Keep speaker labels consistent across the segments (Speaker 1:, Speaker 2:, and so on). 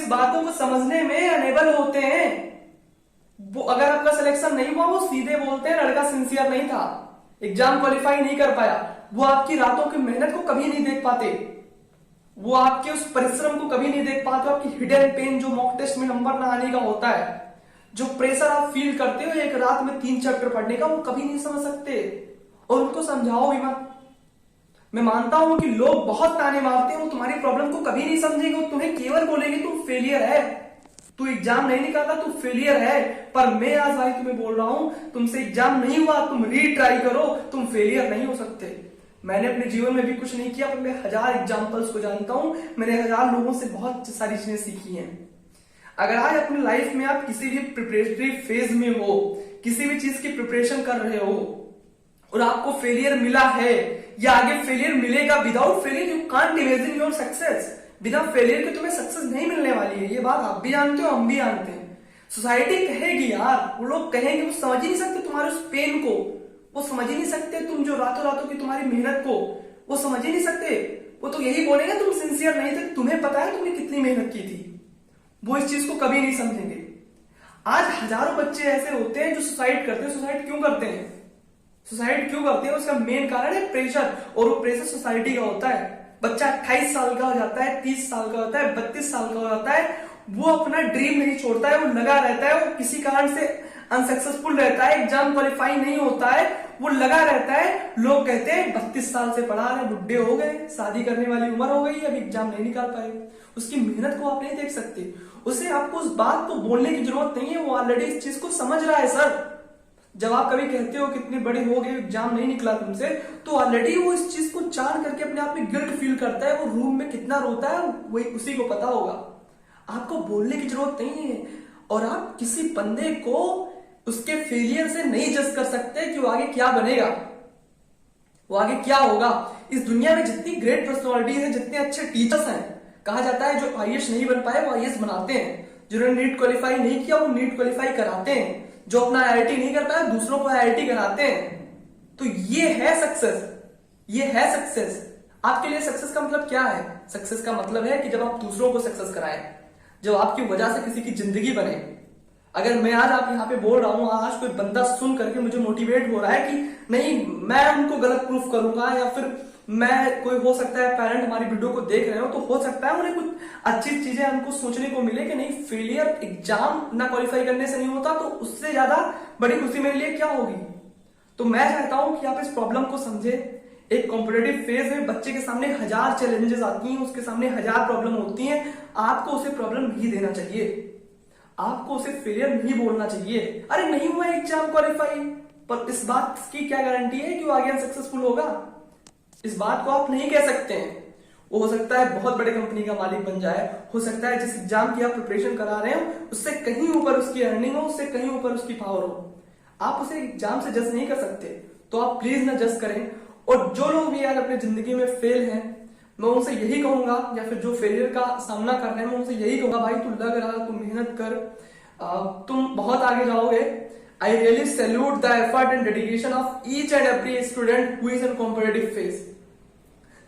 Speaker 1: इस बातों को समझने में अनेबल होते हैं। वो अगर आपका सिलेक्शन नहीं हुआ, वो सीधे बोलते हैं लड़का सिंसियर नहीं था, एग्जाम क्वालिफाई नहीं कर पाया। वो आपकी रातों की मेहनत को कभी नहीं देख पाते, वो आपके उस परिश्रम को कभी नहीं देख पाते, आपकी हिडन पेन जो मॉक टेस्ट में नंबर ना आने का होता है, जो प्रेशर आप फील करते हो एक रात में 3 चैप्टर पढ़ने का, वो कभी नहीं समझ सकते। और उनको समझाओ भी मत। मैं मानता हूं कि लोग बहुत ताने मारते हैं, वो तुम्हारी प्रॉब्लम को कभी नहीं समझेंगे, वो तुम्हें केवल बोलेंगे तुम फेलियर है, तू एग्जाम नहीं निकाला, तू फेलियर है। पर मैं आज भाई तुम्हें बोल रहा हूं, तुमसे एग्जाम नहीं हुआ, तुम रीट्राई करो, तुम फेलियर नहीं हो सकते। मैंने अपने जीवन में भी कुछ नहीं किया, पर मैं 1000 एग्जाम्पल्स को जानता हूं, मैंने 1000 लोगों से बहुत सारी चीजें सीखी हैं। अगर आज अपनी लाइफ में आप किसी भी प्रिपरेटरी फेज में हो, किसी भी चीज की प्रिपरेशन कर रहे हो और आपको फेलियर मिला है या आगे फेलियर मिलेगा, without failure you can't imagine your success. बिना फेलियर के तुम्हें सक्सेस नहीं मिलने वाली है, ये बात आप भी जानते हो, हम भी जानते हैं। सोसाइटी कहेगी यार, वो लोग कहेंगे, वो समझ ही नहीं सकते तुम्हारे उस पेन को, वो समझ ही नहीं सकते तुम जो रातों रातों की तुम्हारी मेहनत को, वो समझ ही नहीं सकते। वो तो यही बोलेंगे तुम सिंसियर नहीं थे, तुम्हें पता है तुमने कितनी मेहनत की थी। वो इस चीज को कभी नहीं समझेंगे। आज हजारों बच्चे ऐसे होते हैं जो सुसाइड करते हैं। सुसाइड क्यों करते हैं? सुसाइड क्यों करते हैं? उसका मेन कारण है प्रेशर, और वो प्रेशर सोसाइटी का होता है। बच्चा 28 साल का हो जाता है, 30 साल का होता है, 32 साल का हो जाता है, वो अपना ड्रीम नहीं छोड़ता है, वो लगा रहता है, वो किसी कारण से अनसक्सेसफुल रहता है, एग्जाम क्वालिफाई नहीं होता है, वो लगा रहता है। लोग कहते हैं 32 साल से पढ़ा रहे, बुढ़े हो गए, शादी करने वाली उम्र हो गई, अभी एग्जाम नहीं निकाल पाए। उसकी मेहनत को आप नहीं देख सकते, उसे आपको उस बात को बोलने की जरूरत नहीं है, वो ऑलरेडी इस चीज को समझ रहा है। सर, जब आप कभी कहते हो कितने बड़े हो गए, एग्जाम नहीं निकला तुमसे, तो ऑलरेडी वो इस चीज को जान करके अपने आप में गिल्ट फील करता है, वो रूम में कितना रोता है वही उसी को पता होगा। आपको बोलने की जरूरत नहीं है, और आप किसी बंदे को उसके फेलियर से नहीं जज कर सकते कि वो आगे क्या बनेगा, वो आगे क्या होगा। इस दुनिया में जितनी ग्रेट पर्सनालिटी है, जितने अच्छे टीचर्स हैं, कहा जाता है जो आईएएस नहीं बन पाए वो आईएएस बनाते हैं, जिन्होंने नीट क्वालिफाई नहीं किया वो नीट क्वालिफाई कराते हैं, जो अपना आईआईटी नहीं कर पाया दूसरों को आईआईटी कराते हैं। तो ये है सक्सेस, ये है सक्सेस। आपके लिए सक्सेस का मतलब क्या है? सक्सेस का मतलब है कि जब आप दूसरों को सक्सेस कराएं, जब आपकी वजह से किसी की जिंदगी बने। अगर मैं आज आप यहाँ पे बोल रहा हूं, आज कोई बंदा सुन करके मुझे मोटिवेट हो रहा है कि नहीं मैं उनको गलत प्रूफ करूंगा, या फिर मैं, कोई हो सकता है पेरेंट हमारी वीडियो को देख रहे हो, तो हो सकता है उन्हें कुछ अच्छी चीजें उनको सोचने को मिले कि नहीं, फेलियर एग्जाम ना क्वालिफाई करने से नहीं होता, तो उससे ज्यादा बड़ी खुशी मेरे लिए क्या होगी। तो मैं चाहता हूं कि आप इस प्रॉब्लम को समझे। एक कॉम्पिटेटिव फेज में बच्चे के सामने 1000 चैलेंजेस आती हैं, उसके सामने 1000 प्रॉब्लम होती हैं। आपको उसे प्रॉब्लम नहीं देना चाहिए, आपको उसे फेलियर नहीं बोलना चाहिए। अरे नहीं हुआ एग्जाम क्वालिफाई, पर इस बात की क्या गारंटी है कि वो आगे सक्सेसफुल होगा? इस बात को आप नहीं कह सकते हैं। वो हो सकता है बहुत बड़े कंपनी का मालिक बन जाए, हो सकता है जिस एग्जाम की आप प्रिपरेशन करा रहे हो उससे कहीं ऊपर उसकी अर्निंग हो, उससे कहीं ऊपर उसकी पावर हो। आप उसे एग्जाम से जज नहीं कर सकते, तो आप प्लीज ना जज करें। और जो लोग भी यार अपनी जिंदगी में फेल हैं, मैं उनसे यही कहूंगा, या फिर जो फेलियर का सामना कर रहे हैं मैं उनसे यही कहूंगा, भाई तू लग रहा, तू मेहनत कर, तुम बहुत आगे जाओगे। I really salute the effort and dedication of each and every student who is in competitive phase.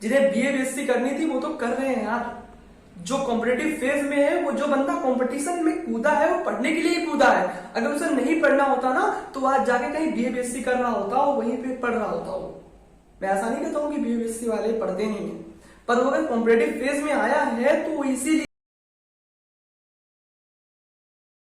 Speaker 1: जिन्हें बीए बीएससी करनी थी वो तो कर रहे हैं यार। जो कॉम्पिटेटिव फेज में है, वो जो बंदा कंपटीशन में कूदा है, वो पढ़ने के लिए कूदा है। अगर उसे नहीं पढ़ना होता ना, तो आज जाके कहीं बीए बीएससी कर रहा होता, वो वहीं पे पढ़ रहा होता। वो मैं ऐसा नहीं कहता हूँ कि बीए बीएससी वाले पढ़ते नहीं है, पर वो अगर कॉम्पिटेटिव फेज में आया है तो वो इसीलिए